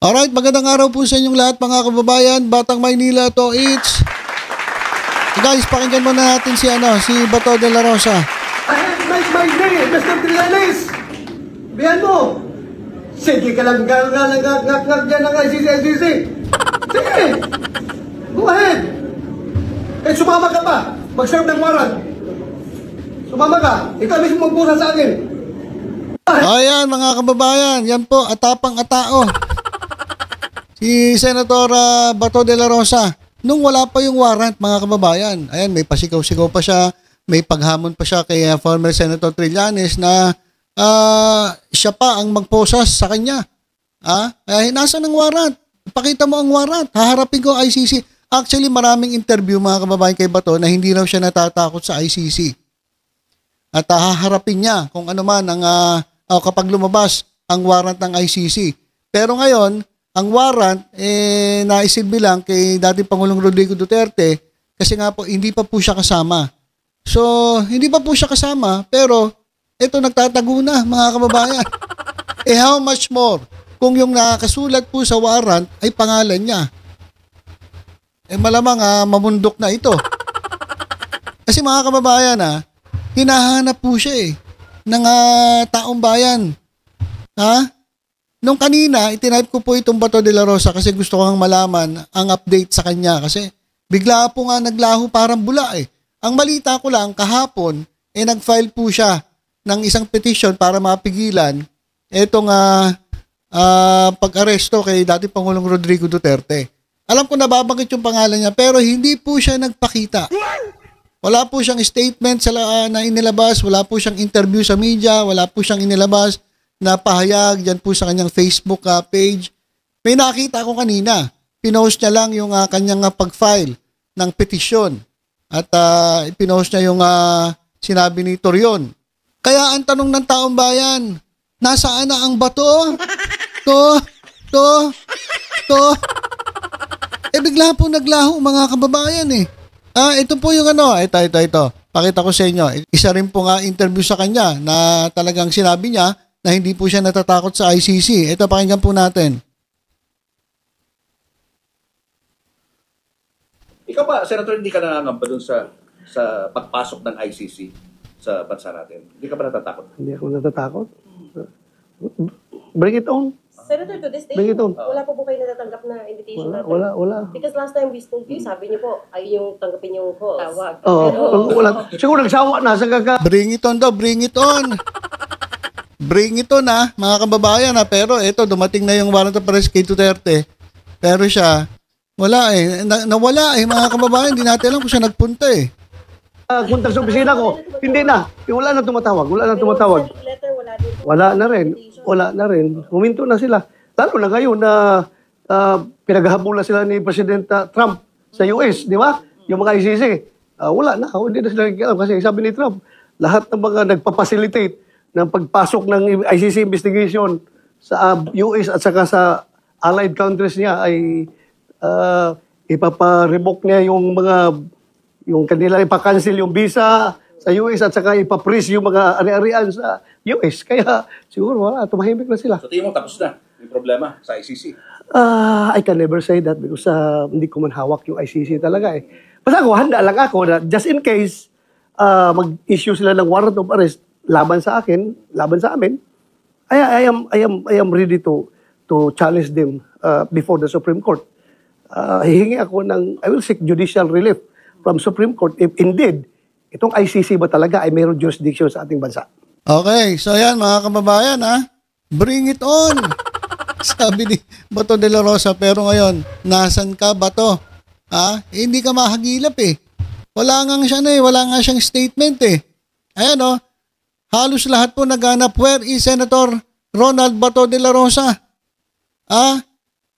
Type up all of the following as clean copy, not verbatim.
Alright, magandang araw po sa inyong lahat mga kababayan. Batang Maynila to it's... Guys, pakinggan muna natin si Bato de la Rosa. I have my day, Mr. Trillanes. Bihan mo. Sige ka lang, ngak dyan ng ICC. Sige. Go ahead. Sumama ka pa. Mag-serve ng warrant. Sumama ka. Ikaw mismo magpusa sa akin. Ayan mga kababayan, yan po, atapang-atao. Si Senator Bato de la Rosa, nung wala pa yung warrant mga kababayan, ayan, may pasigaw-sigaw pa siya, may paghamon pa siya kay former Senator Trillanes na siya pa ang magposas sa kanya. Nasaan ang warrant? Pakita mo ang warrant. Haharapin ko ICC. Actually, maraming interview mga kababayan kay Bato na hindi raw siya natatakot sa ICC. At haharapin niya kung ano man ang kapag lumabas ang warrant ng ICC. Pero ngayon, ang warrant naisilbi lang kay dating Pangulong Rodrigo Duterte kasi nga po hindi pa po siya kasama. So, hindi pa po siya kasama pero ito nagtatago na mga kababayan. How much more kung yung nakasulat po sa warrant ay pangalan niya? Malamang mamundok na ito. Kasi mga kababayan hinahanap po siya ng taong bayan. Nung kanina, itinipe ko po itong Bato de la Rosa kasi gusto kong malaman ang update sa kanya kasi bigla po nga naglaho parang bula Ang balita ko lang, kahapon, nag-file po siya ng isang petition para mapigilan itong pag-aresto kay dating Pangulong Rodrigo Duterte. Alam ko nababanggit yung pangalan niya pero hindi po siya nagpakita. Wala po siyang statement na inilabas, wala po siyang interview sa media, wala po siyang inilabas na pahayag dyan po sa kanyang Facebook page. May nakita ko kanina, pinost niya lang yung kanyang pag-file ng petisyon at pinost niya yung sinabi ni Torion. Kaya ang tanong ng taong bayan, nasaan na ang Bato? To. Bigla po naglaho mga kababayan ito po yung ito. Pakita ko sa inyo. Isa rin po interview sa kanya na talagang sinabi niya na hindi po siya natatakot sa ICC. Ito, pakinggan po natin. Ikaw ba, Senator, hindi ka nangangamba dun sa pagpasok ng ICC sa bansa natin? Hindi ka ba natatakot? Hindi ako natatakot. Bring it on. Senator, to this day, Bring it on. wala po kayo natatanggap na invitation natin? Wala. Because last time we spoke to you, sabi niyo po, ay yung tanggapin yung tawag. Wala. Siguro nagsawa na sa Bring it on daw, bring it on. Bring it on mga kababayan pero ito dumating na yung warrant of arrest kay Duterte. Pero siya wala nawala mga kababayan, hindi natin alam kung siya nagpunta Punta sa opisina ko, hindi na. Wala na tumatawag. Letter, wala din. Wala na rin. Huminto na sila. Lalo na ngayon na pinaghahabulan sila ni President Trump sa US, di ba? Yung mga ICC. Wala na. Hindi na sila nakikialam kasi sabi ni Trump, lahat ng mga nagpapacilitate ng pagpasok ng ICC investigation sa US at saka sa allied countries niya ay ipapa-revoke niya yung kanila ipa-cancel yung visa sa US at saka ipa-freeze yung mga ari-arian sa US. Kaya siguro tumahimik na sila. So tingin mo tapos na yung problema sa ICC? I can never say that because hindi ko man hawak yung ICC talaga Basta ako, handa lang ako na just in case mag-issue sila ng warrant of arrest laban sa akin, laban sa amin, I am ready to challenge them before the Supreme Court. Hihingi ako I will seek judicial relief from Supreme Court if indeed itong ICC ba talaga ay mayroong jurisdiction sa ating bansa. Okay, so yan mga kababayan bring it on. Sabi ni Bato de la Rosa, pero ngayon, nasan ka Bato? Hindi ka mahagilap Wala nga siya wala nga siyang statement Ayan halos lahat po naghanap, where is Senator Ronald Bato de la Rosa?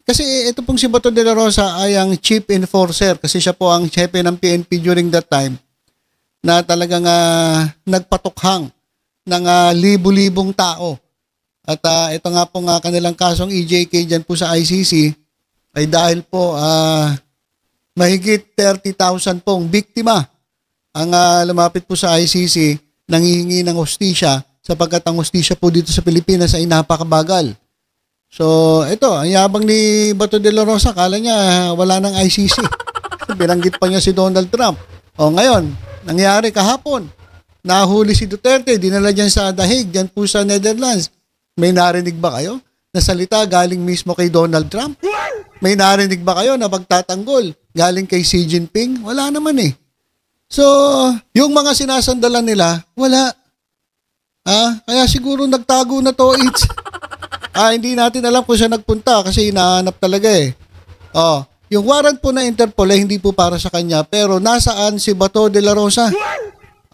Kasi ito pong si Bato de la Rosa ay ang chief enforcer kasi siya po ang hepe ng PNP during that time na talagang nagpatukhang ng libu-libong tao. At ito nga po kanilang kasong EJK dyan po sa ICC ay dahil po mahigit 30,000 pong biktima ang lumapit po sa ICC nanghihingi ng hustisya sapagkat ang hustisya po dito sa Pilipinas ay napakabagal. So, ito, ang yabang ni Bato de la Rosa, kala niya wala nang ICC. Binanggit pa niya si Donald Trump. O ngayon, nangyari kahapon. Nahuli si Duterte, dinala dyan sa The Hague, dyan po sa Netherlands. May narinig ba kayo na salita galing mismo kay Donald Trump? May narinig ba kayo na pagtatanggol galing kay Xi Jinping? Wala naman eh. So, yung mga sinasandalan nila, wala. Kaya siguro nagtago na to, it's. Hindi natin alam kung siya nagpunta kasi hinahanap talaga eh. Yung warrant po na Interpol ay hindi po para sa kanya, pero nasaan si Bato de la Rosa?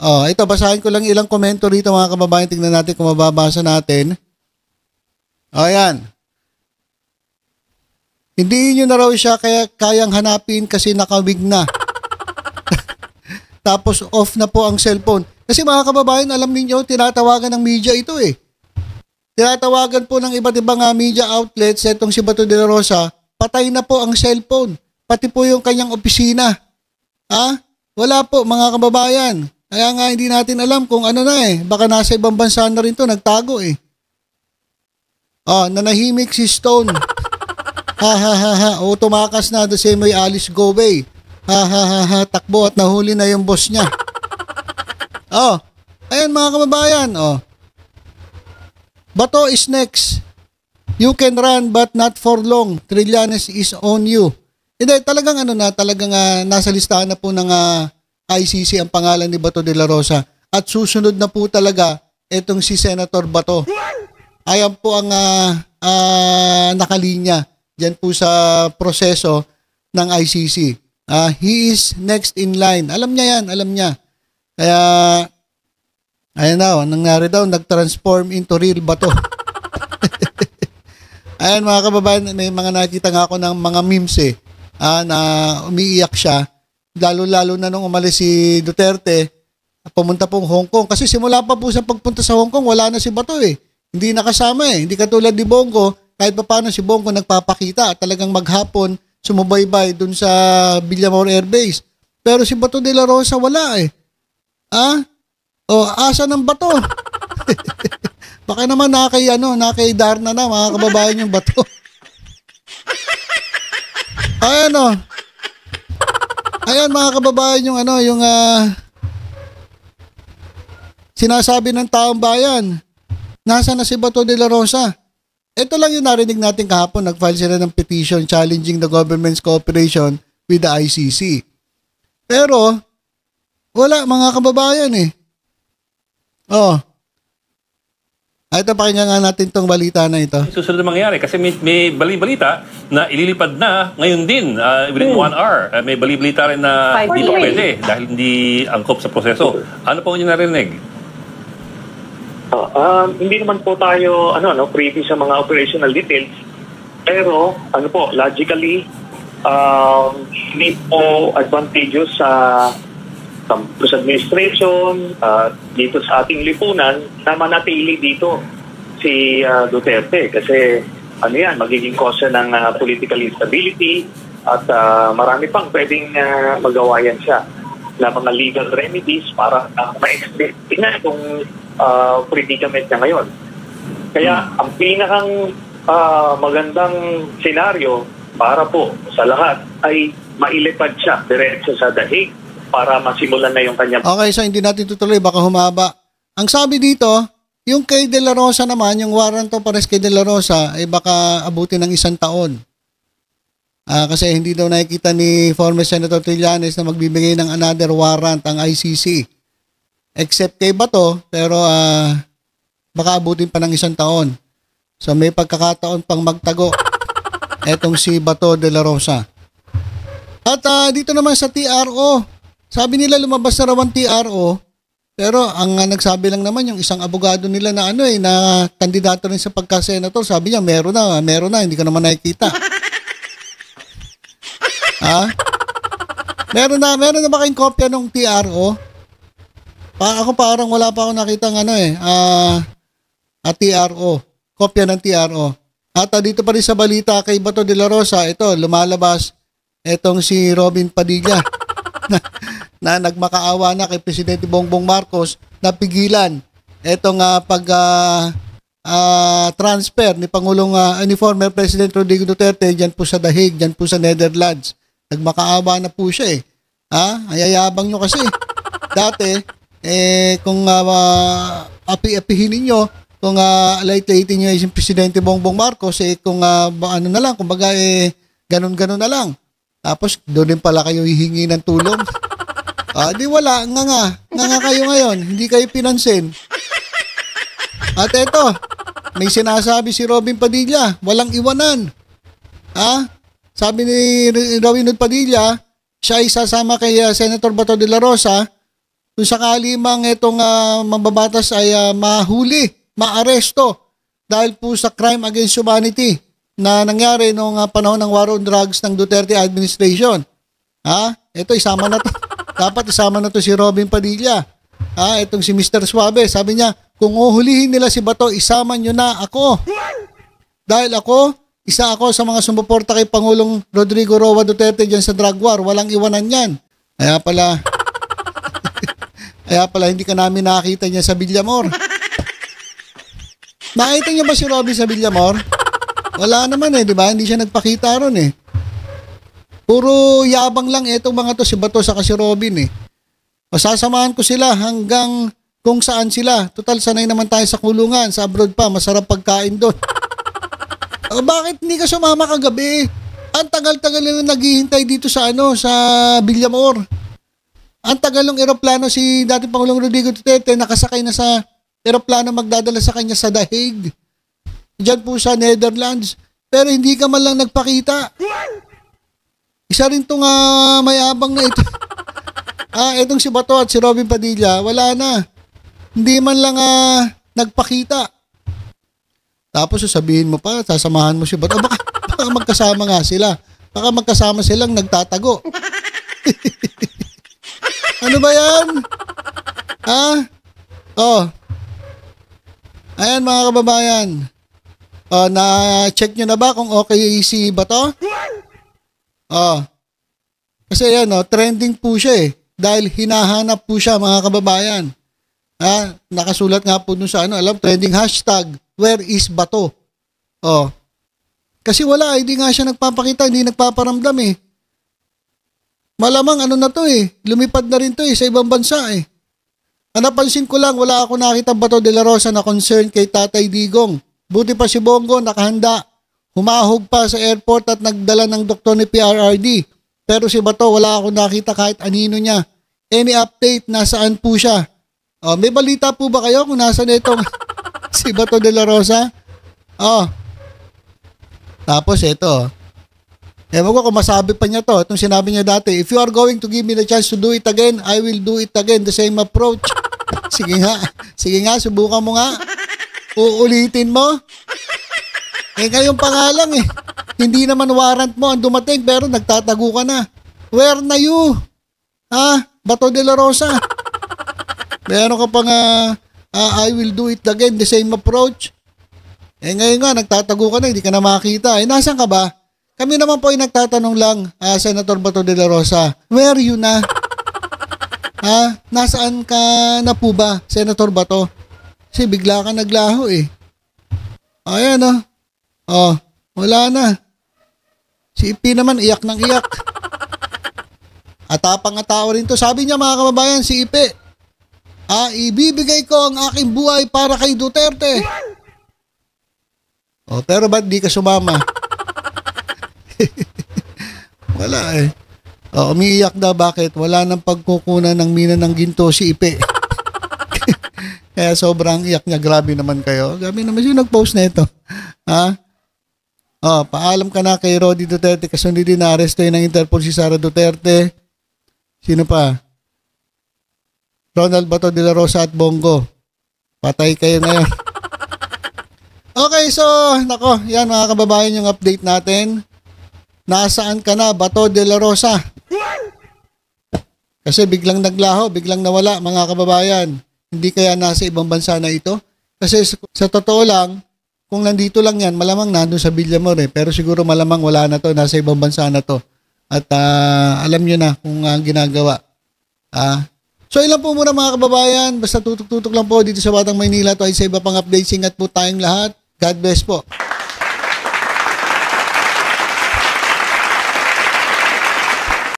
Ito, basahin ko lang ilang komento rito mga kababayan. Tingnan natin kung mababasa natin. Ayan. Hindi nyo na raw siya kayang hanapin kasi nakawig na. Tapos off na po ang cellphone. Kasi mga kababayan, alam niyo tinatawagan ng media ito eh. Tinatawagan po ng iba't ibang media outlets itong si Bato de la Rosa, patay na po ang cellphone. Pati po yung kanyang opisina. Wala po mga kababayan. Kaya nga hindi natin alam kung ano na eh. Baka nasa ibang bansa na rin to, nagtago eh. Nanahimik si Stone. Tumakas na the same way Alice Gobey. Takbo at nahuli na yung boss niya. Ayan mga kababayan. Bato is next. You can run but not for long. Trillanes is on you. Hindi, talagang talagang nasa listahan na po ng ICC ang pangalan ni Bato de la Rosa. At susunod na po talaga itong si Senator Bato. Ayan po ang nakalinya dyan po sa proseso ng ICC. He is next in line. Alam niya yan, alam niya. Kaya, ayan na, nangyari daw, nag-transform into real Bato. Ayan mga kababayan, may mga nakita nga ako ng mga memes na umiiyak siya. Lalo-lalo na nung umalis si Duterte, pumunta pong Hong Kong. Kasi simula pa po sa pagpunta sa Hong Kong, wala na si Bato eh. Hindi nakasama eh. Hindi katulad ni Bongo, kahit pa paano si Bongo nagpapakita. Talagang maghapon, sumubaybay dun sa Villamor Air Base. Pero si Bato de la Rosa wala eh. Asa ng Bato? Baka naman nakay Darna na mga kababayan yung Bato. Ayan mga kababayan yung sinasabi ng taong bayan. Nasa na si Bato de la Rosa? Ito lang yung narinig natin kahapon. Nag-file sila ng petition challenging the government's cooperation with the ICC. Pero, wala mga kababayan eh. Ito, pakinggan nga natin tong balita na ito. Susunod na mangyayari kasi may balita na ililipad na ngayon din within 1 hour. May balita rin na hindi pa pwede dahil hindi angkop sa proseso. Ano po yung narinig? Hindi naman po tayo privy sa mga operational details. Pero logically hindi po advantageous sa campus administration, dito sa ating lipunan, na manatili dito si Duterte. Kasi magiging cause ng political instability at marami pang pwedeng magawa yan siya na mga legal remedies para ma-explain na itong predicament niya ngayon. Kaya ang pinakang magandang senaryo para po sa lahat ay mailipad siya diretso sa The Hague para masimulan na yung kanya. Okay, so hindi natin tutuloy, baka humaba. Ang sabi dito, yung kay De La Rosa naman, yung warrant of arrest kay De La Rosa, ay baka abutin ng 1 taon. Kasi hindi daw nakikita ni former Senator Trillanes na magbibigay ng another warrant ang ICC. Except kay Bato, pero baka abutin pa ng 1 taon. So may pagkakataon pang magtago etong si Bato de la Rosa. At dito naman sa TRO, sabi nila lumabas na raw ang TRO, pero ang nagsabi lang naman yung isang abogado nila na na kandidato rin sa pagka-senator, sabi niya meron na, hindi ko naman nakikita. Meron na ba kayong kopya ng TRO? Ako parang wala pa ako nakitang TRO, kopya ng TRO. At dito pa rin sa balita kay Bato de la Rosa, ito lumalabas etong si Robin Padilla na nagmakaawa na kay Presidente Bongbong Marcos na pigilan etong transfer ni Pangulong ni former President Rodrigo Duterte dyan po sa The Hague, dyan po sa Netherlands. Nagmakaawa na po siya eh. Ayayabang nyo kasi. Dati, kung api-apihin ninyo, kung light-lightin nyo yung Presidente Bongbong Marcos, kung ano na lang, kumbaga ganun-ganun na lang. Tapos doon din pala kayo hihingi ng tulong. Di wala, nga kayo ngayon, hindi kayo pinansin. At eto, may sinasabi si Robin Padilla, walang iwanan. Sabi ni Robin Hood Padilla, siya ay sasama kay Senator Bato de la Rosa kung sakali mang itong mambabatas ay mahuli, maaresto dahil po sa crime against humanity na nangyari noong panahon ng war on drugs ng Duterte administration. Ito isama na to. Dapat isama na to si Robin Padilla. Itong si Mr. Suave, sabi niya, kung uhulihin nila si Bato, isama nyo na ako. Dahil isa ako sa mga sumuporta kay Pangulong Rodrigo Roa Duterte dyan sa drug war. Walang iwanan yan. Kaya pala hindi ka namin nakakita niya sa Villamor. Nakita niyo ba si Robin sa Villamor? Wala naman di ba? Hindi siya nagpakita ron Puro yabang lang itong mga to, si Bato sa si Robin Masasamahan ko sila hanggang kung saan sila. Total, sanay naman tayo sa kulungan. Sa abroad pa, masarap pagkain doon. Bakit hindi ka sumama kagabi? Ang tagal-tagal na naghihintay dito sa sa Villamor. Ang tagal ng eroplano si dating Pangulong Rodrigo Duterte nakasakay na sa eroplano magdadala sa kanya sa The Hague. Diyan po sa Netherlands. Pero hindi ka man lang nagpakita. Isa rin tong mayabang na ito. Itong si Bato at si Robin Padilla, wala na. Hindi man lang nagpakita. Tapos sasabihin mo pa, sasamahan mo si Bato. Baka magkasama nga sila. Baka magkasama silang nagtatago. Ano ba yan? Ayan mga kababayan. Na-check nyo na ba kung okay si Bato? Kasi yan, trending po siya dahil hinahanap po siya mga kababayan. Nakasulat nga po dun sa trending hashtag, where is Bato? Kasi wala, hindi nga siya nagpapakita, hindi nagpaparamdam Malamang na to lumipad na rin to sa ibang bansa Napansin ko lang, wala ako nakita Bato de la Rosa na concern kay Tatay Digong. Buti pa si Bongo nakahanda. Humahog pa sa airport at nagdala ng doktor ni PRRD. Pero si Bato, wala ako nakita kahit anino niya. Any update, nasaan po siya? May balita po ba kayo kung nasaan itong si Bato de la Rosa? Tapos ito. Ewan ko kung masabi pa niya to. Itong sinabi niya dati, if you are going to give me the chance to do it again, I will do it again. The same approach. Sige nga, subukan mo nga. Uulitin mo. Ngayon pa nga lang Hindi naman warrant mo ang dumating pero nagtatago ka na. Where na you? Bato de la Rosa. Meron ka pang I will do it again, the same approach. Ngayon nga, nagtatago ka na, hindi ka na makita. Nasaan ka ba? Kami naman po ay nagtatanong lang, Senator Bato de la Rosa, where you na? Nasaan ka na po ba, Senator Bato? Kasi bigla ka naglaho Ayan wala na. Si Ipi naman, iyak ng iyak. Atapang tao rin to. Sabi niya mga kababayan, si Ipi, ibibigay ko ang aking buhay para kay Duterte. Pero ba't di ka sumama? Wala umiiyak na, bakit? Wala nang pagkukunan ng mina ng ginto si Ipe. Kaya sobrang iyak niya. Grabe naman kayo. Grabe naman yung nag-post na ito. Paalam ka na kay Rodi Duterte kasi hindi din na-arresto ng Interpol si Sara Duterte. Sino pa? Ronald Bato de la Rosa at Bongo. Patay kayo ngayon. Okay, so, yan mga kababayan yung update natin. Nasaan ka na, Bato de la Rosa? Kasi biglang naglaho, biglang nawala mga kababayan. Hindi kaya nasa ibang bansa na ito? Kasi sa totoo lang, kung nandito lang yan, malamang nandun sa Villamor Pero siguro malamang wala na to, nasa ibang bansa na to. At alam nyo na kung ginagawa. So ilan po muna mga kababayan, basta tutok-tutok lang po dito sa Batang Maynila to ay sa iba pang updates. Ingat po tayong lahat. God bless po.